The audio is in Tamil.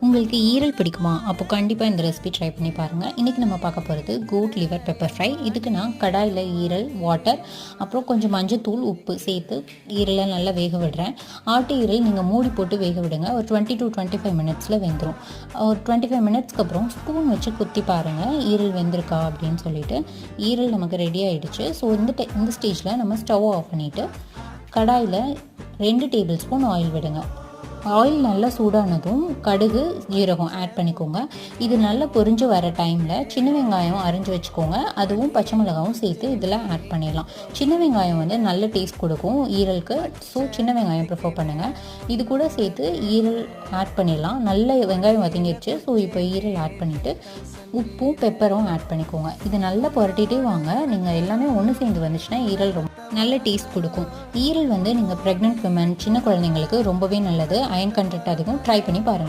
உங்களுக்கு ஈரல் பிடிக்குமா? அப்போ கண்டிப்பாக இந்த ரெசிபி ட்ரை பண்ணி பாருங்கள். இன்றைக்கி நம்ம பார்க்க போகிறது கோட் லிவர் பெப்பர் ஃப்ரை. இதுக்கு நான் கடாயில் ஈரல், வாட்டர், அப்புறம் கொஞ்சம் மஞ்சத்தூள், உப்பு சேர்த்து ஈரலை நல்லா வேக விடுறேன். ஆட்டு ஈரல் நீங்கள் மூடி போட்டு வேக விடுங்க. ஒரு 20 to 25 மினிட்ஸில் வெந்துடும். ஒரு 25 மினிட்ஸ்க்கு அப்புறம் ஸ்பூன் வச்சு குத்தி பாருங்கள் ஈரல் வெந்திருக்கா அப்படின்னு சொல்லிட்டு. ஈரல் நமக்கு ரெடி ஆகிடுச்சு. ஸோ இந்த ஸ்டேஜில் நம்ம ஸ்டவ் ஆஃப் பண்ணிவிட்டு கடாயில் 2 டேபிள் ஸ்பூன் ஆயில் விடுங்க. ஆயில் நல்லா சூடானதும் கடுகு, ஜீரகம் ஆட் பண்ணிக்கோங்க. இது நல்லா பொரிஞ்சு வர டைமில் சின்ன வெங்காயம் அரிஞ்சு வச்சுக்கோங்க. அதுவும் பச்சை மிளகாவும் சேர்த்து இதில் ஆட் பண்ணிடலாம். சின்ன வெங்காயம் வந்து நல்ல டேஸ்ட் கொடுக்கும் ஈரலுக்கு. ஸோ சின்ன வெங்காயம் ப்ரிஃபர் பண்ணுங்கள். இது கூட சேர்த்து ஈரல் ஆட் பண்ணிடலாம். நல்ல வெங்காயம் வதங்கிடுச்சு. ஸோ இப்போ ஈரல் ஆட் பண்ணிவிட்டு உப்பும் பெப்பரும் ஆட் பண்ணிக்கோங்க. இது நல்லா புரட்டிகிட்டே வாங்க. நீங்கள் எல்லாமே ஒன்று சேர்ந்து வந்துச்சுன்னா ஈரல் ரொம்ப நல்ல டேஸ்ட் கொடுக்கும். ஈரல் வந்து நீங்கள் ப்ரெக்னென்ட் விமன், சின்ன குழந்தைங்களுக்கு ரொம்பவே நல்லது. அயன் கண்டென்ட் அதிகம். ட்ரை பண்ணி பாருங்கள்.